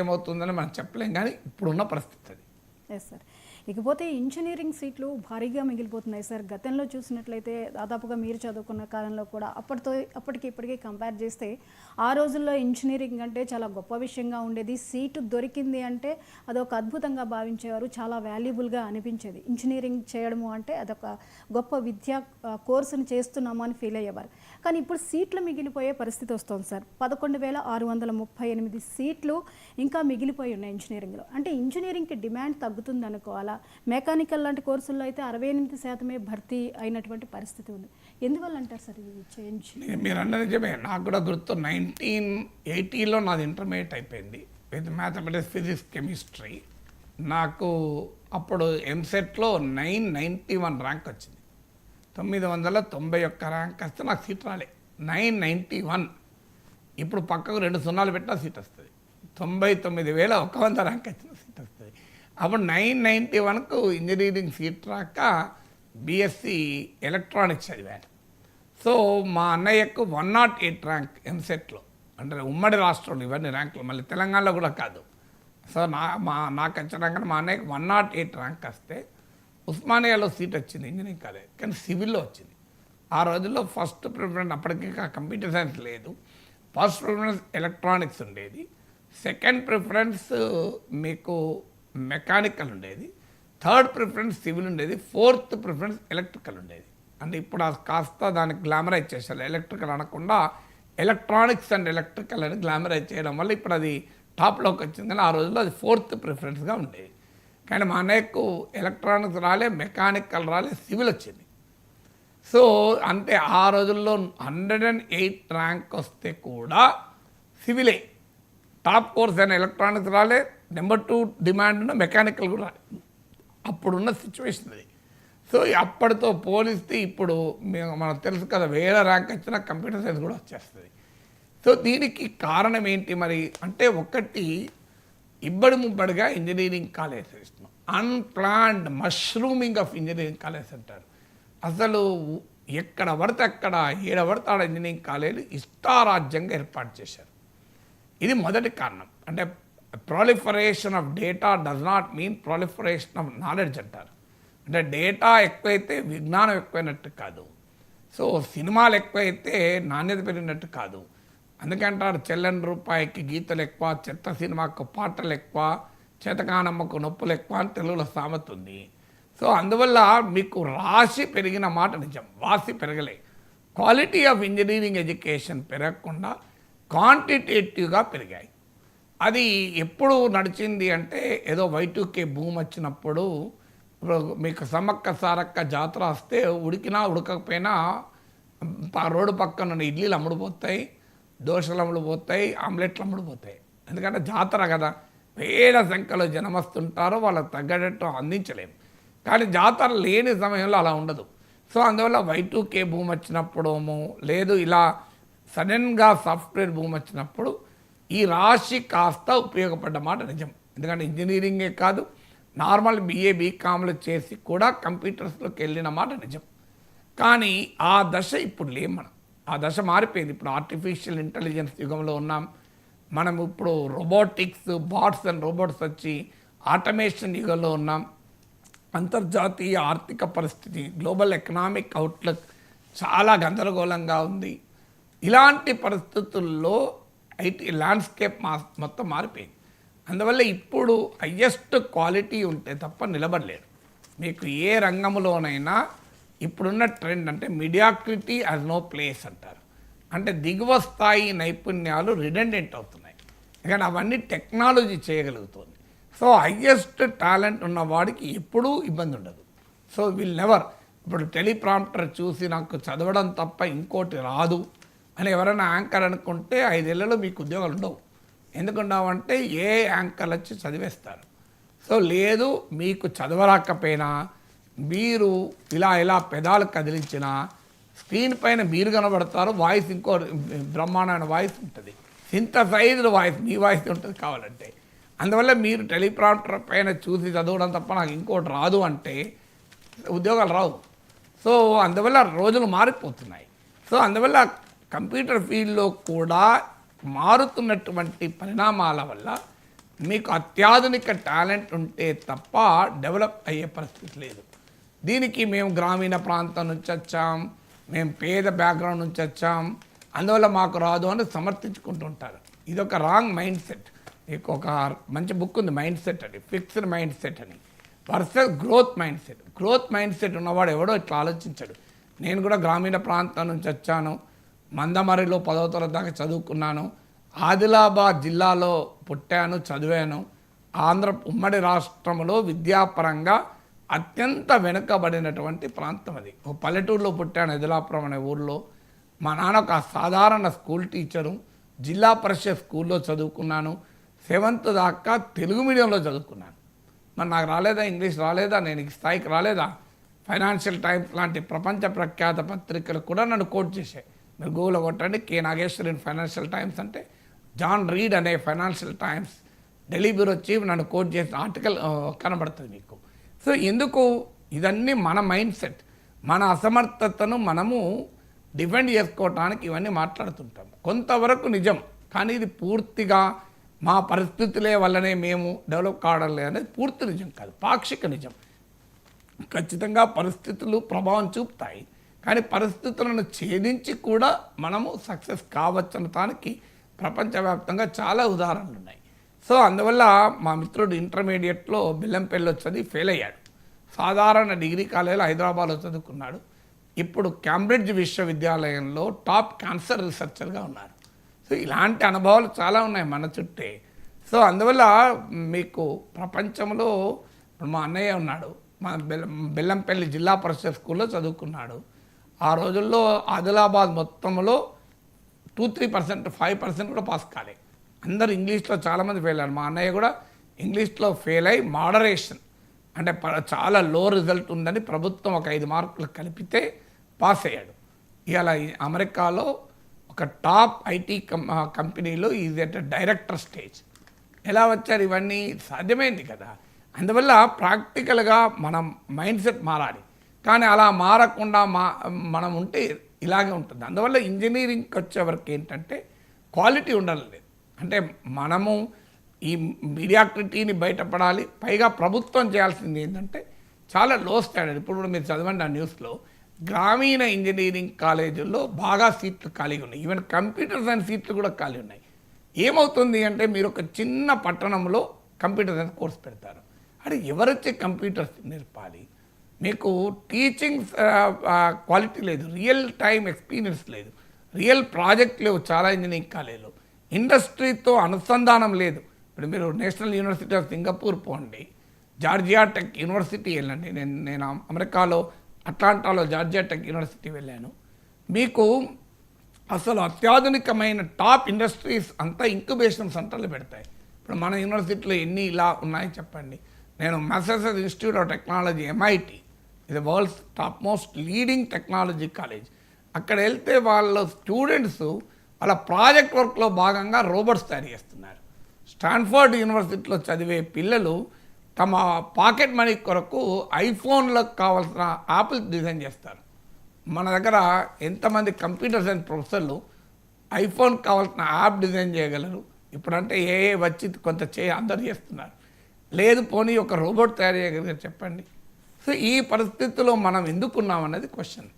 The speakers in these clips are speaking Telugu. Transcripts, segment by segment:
ఏమవుతుందని మనం చెప్పలేం, కానీ ఇప్పుడున్న పరిస్థితి అది. Yes sir. ఇకపోతే ఇంజనీరింగ్ సీట్లు భారీగా మిగిలిపోతున్నాయి సార్. గతంలో చూసినట్లయితే దాదాపుగా మీరు చదువుకున్న కాలంలో కూడా అప్పటికి ఇప్పటికీ కంపేర్ చేస్తే ఆ రోజుల్లో ఇంజనీరింగ్ అంటే చాలా గొప్ప విషయంగా ఉండేది. సీటు దొరికింది అంటే అదొక అద్భుతంగా భావించేవారు, చాలా వాల్యుబుల్గా అనిపించేది. ఇంజనీరింగ్ చేయడము అంటే అదొక గొప్ప విద్యా కోర్సును చేస్తున్నాము అని ఫీల్ అయ్యేవారు. కానీ ఇప్పుడు సీట్లు మిగిలిపోయే పరిస్థితి వస్తుంది సార్. 11,638 సీట్లు ఇంకా మిగిలిపోయి ఉన్నాయి ఇంజనీరింగ్లో. అంటే ఇంజనీరింగ్కి డిమాండ్ తగ్గుతుంది అనుకోవాలా? మెకానికల్ లాంటి కోర్సుల్లో అయితే 68% భర్తీ అయినటువంటి పరిస్థితి ఉంది. ఎందువల్ల అంటారు సార్ ఇది చేంజ్? మీరు అన్నది నిజమే. నాకు కూడా గుర్తు 1980లో నాది ఇంటర్మీడియట్ అయిపోయింది విత్ మ్యాథమెటిక్స్, ఫిజిక్స్, కెమిస్ట్రీ. నాకు అప్పుడు ఎంసెట్లో 991 ర్యాంక్ వచ్చింది. 991 ర్యాంక్ వస్తే నాకు సీట్ రాలే. 991. ఇప్పుడు పక్కకు 2 సున్నాలు పెట్టినా సీట్ వస్తుంది. 99,100 ర్యాంక్ వచ్చిన సీట్ వస్తుంది. అప్పుడు 991కు ఇంజనీరింగ్ సీట్ రాక బీఎస్సీ ఎలక్ట్రానిక్స్ చదివాను. సో మా అన్నయ్యకు 108 ర్యాంక్ ఎంసెట్లో, అంటే ఉమ్మడి రాష్ట్రంలో ఇవన్నీ ర్యాంకులు, మళ్ళీ తెలంగాణలో కూడా కాదు. సో నాకు ఖచ్చితంగా మా అన్నయ్యకు 108 ర్యాంక్ వస్తే ఉస్మానియాలో సీట్ వచ్చింది ఇంజనీరింగ్ కాలేజ్, కానీ సివిల్లో వచ్చింది. ఆ రోజుల్లో ఫస్ట్ ప్రిఫరెన్స్, అప్పటికి కంప్యూటర్ సైన్స్ లేదు, ఫస్ట్ ప్రిఫరెన్స్ ఎలక్ట్రానిక్స్ ఉండేది, సెకండ్ ప్రిఫరెన్స్ మీకు మెకానికల్ ఉండేది, థర్డ్ ప్రిఫరెన్స్ సివిల్ ఉండేది, ఫోర్త్ ప్రిఫరెన్స్ ఎలక్ట్రికల్ ఉండేది. అంటే ఇప్పుడు కాస్త దానికి గ్లామరైజ్ చేశారు. ఎలక్ట్రికల్ అనకుండా ఎలక్ట్రానిక్స్ అండ్ ఎలక్ట్రికల్ అని గ్లామరైజ్ చేయడం వల్ల ఇప్పుడు అది టాప్లోకి వచ్చింది. కానీ ఆ రోజుల్లో అది ఫోర్త్ ప్రిఫరెన్స్గా ఉండేది. కానీ మా అన్నయ్యకు ఎలక్ట్రానిక్స్ రాలే, మెకానికల్ రాలే, సివిల్ వచ్చింది. సో అంటే ఆ రోజుల్లో 108 ర్యాంక్ వస్తే కూడా సివిలే టాప్ కోర్స్ అయిన ఎలక్ట్రానిక్స్ రాలే, నెంబర్ 2 డిమాండ్ ఉన్న మెకానికల్ కూడా రాలే. అప్పుడున్న సిచ్యువేషన్ అది. సో అప్పటితో పోలిస్తే ఇప్పుడు మనకు తెలుసు కదా, వేరే ర్యాంక్ వచ్చినా కంప్యూటర్ సైన్స్ కూడా వచ్చేస్తుంది. సో దీనికి కారణం ఏంటి మరి అంటే, ఒకటి ఇబ్బడి ముబ్బడిగా ఇంజనీరింగ్ కాలేజ్ ఇస్తున్నాం. అన్ప్లాన్డ్ మష్రూమింగ్ ఆఫ్ ఇంజనీరింగ్ కాలేజ్ అంటారు. అసలు ఎక్కడ పడితే అక్కడ, ఏడ పడితే ఆడ ఇంజనీరింగ్ కాలేజీలు ఇష్టారాజ్యంగా ఏర్పాటు చేశారు. ఇది మొదటి కారణం. అంటే proliferation of data does not mean proliferation of knowledge అంటారు. అంటే డేటా ఎక్కువైతే విజ్ఞానం ఎక్కువైనట్టు కాదు. సో సినిమాలు ఎక్కువైతే నాణ్యత పెరిగినట్టు కాదు. అందుకంటారు చెల్లని రూపాయికి గీతలు ఎక్కువ, చెత్త సినిమాకు పాటలు ఎక్కువ, చేతకానమ్మకు నొప్పులు ఎక్కువ అని తెలుగులో సామెత ఉంది. సో అందువల్ల మీకు రాశి పెరిగిన మాట నిజం, వాసి పెరగలే. క్వాలిటీ ఆఫ్ ఇంజనీరింగ్ ఎడ్యుకేషన్ పెరగకుండా క్వాంటిటేటివ్గా పెరిగాయి. అది ఎప్పుడు నడిచింది అంటే, ఏదో Y2K భూమి వచ్చినప్పుడు, ఇప్పుడు మీకు సమ్మక్క సారక్క జాతర వస్తే ఉడికినా ఉడకపోయినా రోడ్డు పక్కన ఇడ్లీలు అమ్ముడుపోతాయి, దోశలు అమ్ముడుపోతాయి, ఆమ్లెట్లు అమ్ముడుపోతాయి. ఎందుకంటే జాతర కదా, వేల సంఖ్యలో జనం వస్తుంటారో వాళ్ళకి తగ్గట్టు అందించలేము. కానీ జాతర లేని సమయంలో అలా ఉండదు. సో అందువల్ల Y2K భూమి వచ్చినప్పుడేమో, లేదు ఇలా సడన్గా సాఫ్ట్వేర్ భూమి వచ్చినప్పుడు ఈ రాశి కాస్త ఉపయోగపడ్డ మాట నిజం. ఎందుకంటే ఇంజనీరింగే కాదు, నార్మల్ BA BComలు చేసి కూడా కంప్యూటర్స్లోకి వెళ్ళిన మాట నిజం. కానీ ఆ దశ ఇప్పుడు లేం మనం. ఆ దశ మారిపోయింది. ఇప్పుడు ఆర్టిఫిషియల్ ఇంటెలిజెన్స్ యుగంలో ఉన్నాం మనం. ఇప్పుడు రోబోటిక్స్, బాట్స్ అండ్ రోబోట్స్ వచ్చి ఆటోమేషన్ యుగంలో ఉన్నాం. అంతర్జాతీయ ఆర్థిక పరిస్థితి, గ్లోబల్ ఎకనామిక్ అవుట్లుక్ చాలా గందరగోళంగా ఉంది. ఇలాంటి పరిస్థితుల్లో IT ల్యాండ్స్కేప్ మొత్తం మారిపోయింది. అందువల్ల ఇప్పుడు హయ్యెస్ట్ క్వాలిటీ ఉంటే తప్ప నిలబడలేరు. మీకు ఏ రంగంలోనైనా ఇప్పుడున్న ట్రెండ్ అంటే మీడియాక్రిటీ యాజ్ నో ప్లేస్ అంటారు. అంటే దిగువ స్థాయి నైపుణ్యాలు రిడెండెంట్ అవుతున్నాయి, కానీ అవన్నీ టెక్నాలజీ చేయగలుగుతుంది. సో హయ్యెస్ట్ టాలెంట్ ఉన్న వాడికి ఎప్పుడూ ఇబ్బంది ఉండదు. సో విల్ నెవర్, ఇప్పుడు టెలిప్రాంప్టర్ చూసి నాకు చదవడం తప్ప ఇంకోటి రాదు అని ఎవరైనా యాంకర్ అనుకుంటే 5 ఏళ్లలో మీకు ఉద్యోగాలు ఉండవు. ఎందుకుండవంటే ఏ యాంకర్లు వచ్చి చదివేస్తారు. సో లేదు, మీకు చదవరాకపోయినా మీరు ఇలా పెదాలు కదిలించిన స్క్రీన్ పైన మీరు కనబడతారు. వాయిస్ ఇంకో బ్రహ్మాండమైన వాయిస్ ఉంటుంది, సింథసైజ్డ్ వాయిస్, మీ వాయిస్ ఉంటుంది కావాలంటే. అందువల్ల మీరు టెలిప్రాంప్టర్ పైన చూసి చదవడం తప్ప నాకు ఇంకోటి రాదు అంటే ఉద్యోగాలు రావు. సో అందువల్ల రోజులు మారిపోతున్నాయి. సో అందువల్ల కంప్యూటర్ ఫీల్డ్లో కూడా మారుతున్నటువంటి పరిణామాల వల్ల మీకు అత్యాధునిక టాలెంట్ ఉంటే తప్ప డెవలప్ అయ్యే పరిస్థితి లేదు. దీనికి మేము గ్రామీణ ప్రాంతం నుంచి వచ్చాం, మేము పేద బ్యాక్గ్రౌండ్ నుంచి వచ్చాం, అందువల్ల మాకు రాదు అని సమర్థించుకుంటుంటారు. ఇది ఒక రాంగ్ మైండ్ సెట్. మీకు ఒక మంచి బుక్ ఉంది మైండ్ సెట్ అని, ఫిక్స్డ్ మైండ్ సెట్ అని versus growth mind set. Growth mind set ఉన్నవాడు ఎవడో ఇట్లా ఆలోచించాడు. నేను కూడా గ్రామీణ ప్రాంతం నుంచి వచ్చాను, మందమరిలో 10వ తరగతి దాకా చదువుకున్నాను, ఆదిలాబాద్ జిల్లాలో పుట్టాను, చదివాను, ఉమ్మడి రాష్ట్రంలో విద్యాపరంగా అత్యంత వెనుకబడినటువంటి ప్రాంతం అది. ఒక పల్లెటూరులో పుట్టాను, ఎదిలాపురం అనే ఊళ్ళో. మా నాన్న ఒక సాధారణ స్కూల్ టీచరు, జిల్లా పరిషత్ స్కూల్లో చదువుకున్నాను, 7th దాకా తెలుగు మీడియంలో చదువుకున్నాను. మరి నాకు రాలేదా, ఇంగ్లీష్ రాలేదా, నేను ఈ స్థాయికి రాలేదా? ఫైనాన్షియల్ టైమ్స్ లాంటి ప్రపంచ ప్రఖ్యాత పత్రికలు కూడా నన్ను కోట్ చేశాయి. మీరు గూగుల్లో కొట్టండి కే నాగేశ్వరన్ ఫైనాన్షియల్ టైమ్స్ అంటే, జాన్ రీడ్ అనే financial times Delhi bureau chief నన్ను కోట్ చేసిన ఆర్టికల్ కనబడుతుంది మీకు. సో ఎందుకు ఇదన్నీ మన మైండ్ సెట్, మన అసమర్థతను మనము డిఫెండ్ చేసుకోవటానికి ఇవన్నీ మాట్లాడుతుంటాం. కొంతవరకు నిజం, కానీ ఇది పూర్తిగా మా పరిస్థితులే వల్లనే మేము డెవలప్ కావడం లేదనేది పూర్తి నిజం కాదు, పాక్షిక నిజం. ఖచ్చితంగా పరిస్థితులు ప్రభావం చూపుతాయి, కానీ పరిస్థితులను ఛేదించి కూడా మనము సక్సెస్ కావచ్చనటానికి ప్రపంచవ్యాప్తంగా చాలా ఉదాహరణలు ఉన్నాయి. సో అందువల్ల మా మిత్రుడు ఇంటర్మీడియట్లో బెల్లంపల్లిలో చదివి ఫెయిల్ అయ్యాడు. సాధారణ డిగ్రీ కాలేజీలో హైదరాబాద్లో చదువుకున్నాడు. ఇప్పుడు కేంబ్రిడ్జ్ విశ్వవిద్యాలయంలో టాప్ క్యాన్సర్ రీసెర్చర్గా ఉన్నారు. సో ఇలాంటి అనుభవాలు చాలా ఉన్నాయి మన చుట్టే. సో అందువల్ల మీకు ప్రపంచంలో మా అన్నయ్య ఉన్నాడు, మా బెల్లంపల్లి జిల్లా పరిషత్ స్కూల్లో చదువుకున్నాడు. ఆ రోజుల్లో ఆదిలాబాద్ మొత్తంలో 2-3%, 5% కూడా పాస్ కాలే. అందరు ఇంగ్లీష్లో చాలామంది ఫెయిల్ అయ్యారు. మా అన్నయ్య కూడా ఇంగ్లీష్లో ఫెయిల్ అయ్యి మోడరేషన్ అంటే చాలా లో రిజల్ట్ ఉందని ప్రభుత్వం ఒక 5 మార్కులు కలిపితే పాస్ అయ్యాడు. ఇవాళ అమెరికాలో ఒక టాప్ ఐటీ కంపెనీలో ఈజ్ ఎట్ డైరెక్టర్ స్టేజ్. ఎలా వచ్చారు ఇవన్నీ? సాధ్యమైంది కదా. అందువల్ల ప్రాక్టికల్గా మనం మైండ్ సెట్ మారాలి, కానీ అలా మారకుండా మనం ఉంటే ఇలాగే ఉంటుంది. అందువల్ల ఇంజనీరింగ్కి వచ్చేవరకు ఏంటంటే క్వాలిటీ ఉండాలి. అంటే మనము ఈ మీడియాక్రిటీని బయటపడాలి. పైగా ప్రభుత్వం చేయాల్సింది ఏంటంటే చాలా లో స్టాండర్డ్. ఇప్పుడు కూడా మీరు చదవండి ఆ న్యూస్లో, గ్రామీణ ఇంజనీరింగ్ కాలేజీల్లో బాగా సీట్లు ఖాళీగా ఉన్నాయి, ఈవెన్ కంప్యూటర్ సైన్స్ సీట్లు కూడా ఖాళీ ఉన్నాయి. ఏమవుతుంది అంటే మీరు ఒక చిన్న పట్టణంలో కంప్యూటర్ సైన్స్ కోర్స్ పెడతారు, అంటే ఎవరొచ్చే కంప్యూటర్స్ నేర్పాలి? మీకు టీచింగ్ క్వాలిటీ లేదు, రియల్ టైం ఎక్స్పీరియన్స్ లేదు, రియల్ ప్రాజెక్ట్ లేవు చాలా ఇంజనీరింగ్ కాలేజీలో, ఇండస్ట్రీతో అనుసంధానం లేదు. ఇప్పుడు మీరు నేషనల్ యూనివర్సిటీ ఆఫ్ సింగపూర్ పోండి, జార్జియా టెక్ యూనివర్సిటీ వెళ్ళండి. నేను అమెరికాలో అట్లాంటాలో జార్జియా టెక్ యూనివర్సిటీ వెళ్ళాను. మీకు అసలు అత్యాధునికమైన టాప్ ఇండస్ట్రీస్ అంతా ఇంక్యుబేషన్ సెంటర్లు పెడతాయి. ఇప్పుడు మన యూనివర్సిటీలో ఎన్ని ఇలా ఉన్నాయి చెప్పండి. నేను Massachusetts institute of technology MIT, ఇది world's top most leading technology college. అక్కడ వెళ్తే వాళ్ళ స్టూడెంట్స్ వాళ్ళ ప్రాజెక్ట్ వర్క్లో భాగంగా రోబోట్స్ తయారు చేస్తున్నారు. స్టాన్ఫర్డ్ యూనివర్సిటీలో చదివే పిల్లలు తమ పాకెట్ మనీ కొరకు ఐఫోన్లకు కావాల్సిన యాప్లు డిజైన్ చేస్తారు. మన దగ్గర ఎంతమంది కంప్యూటర్ సైన్స్ ప్రొఫెసర్లు ఐఫోన్ కావాల్సిన యాప్ డిజైన్ చేయగలరు? ఇప్పుడంటే ఏ వచ్చి కొంత అందరు చేస్తున్నారు. లేదు పోనీ ఒక రోబోట్ తయారు చేయగలిగారు చెప్పండి. సో ఈ పరిస్థితుల్లో మనం ఎందుకున్నాం అన్నది క్వశ్చన్.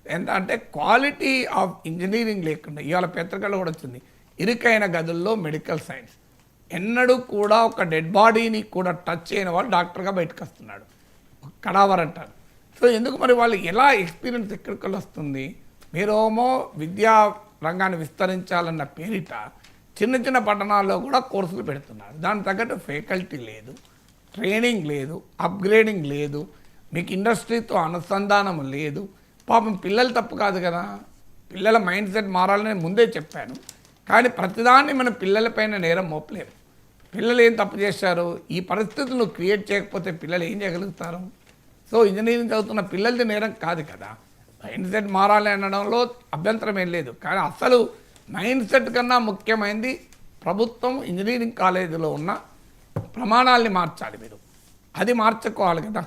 ఎంత అంటే క్వాలిటీ ఆఫ్ ఇంజనీరింగ్ లేకుండా ఇవాళ పత్రికల్లో కూడా వచ్చింది, ఇరుకైన గదుల్లో మెడికల్ సైన్స్. ఎన్నడూ కూడా ఒక డెడ్ బాడీని కూడా టచ్ చేయని వాళ్ళు డాక్టర్గా బయటకు వస్తున్నాడు, కడావర్ అంటారు. సో ఎందుకు మరి వాళ్ళు ఎలా ఎక్స్పీరియన్స్ ఎక్కడికి వస్తుంది? మీరేమో విద్యా రంగాన్ని విస్తరించాలన్న పేరిట చిన్న చిన్న పట్టణాల్లో కూడా కోర్సులు పెడుతున్నారు. దానికి తగ్గట్టు ఫ్యాకల్టీ లేదు, ట్రైనింగ్ లేదు, అప్గ్రేడింగ్ లేదు, మీకు ఇండస్ట్రీతో అనుసంధానం లేదు. పాపం పిల్లలు తప్పు కాదు కదా, పిల్లల మైండ్ సెట్ మారాలని ముందే చెప్పాను. కానీ ప్రతిదాన్ని మన పిల్లలపైన నేరం మోపలేము. పిల్లలు ఏం తప్పు చేశారు? ఈ పరిస్థితులు క్రియేట్ చేయకపోతే పిల్లలు ఏం చేయగలుగుతారు? సో ఇంజనీరింగ్ చదువుతున్న పిల్లలది నేరం కాదు కదా. మైండ్ సెట్ మారాలి అనడంలో అభ్యంతరం ఏం లేదు, కానీ అసలు మైండ్ సెట్ కన్నా ముఖ్యమైనది ప్రభుత్వం ఇంజనీరింగ్ కాలేజీలో ఉన్న ప్రమాణాలని మార్చాలి. మీరు అది మార్చుకోవాలి కదా.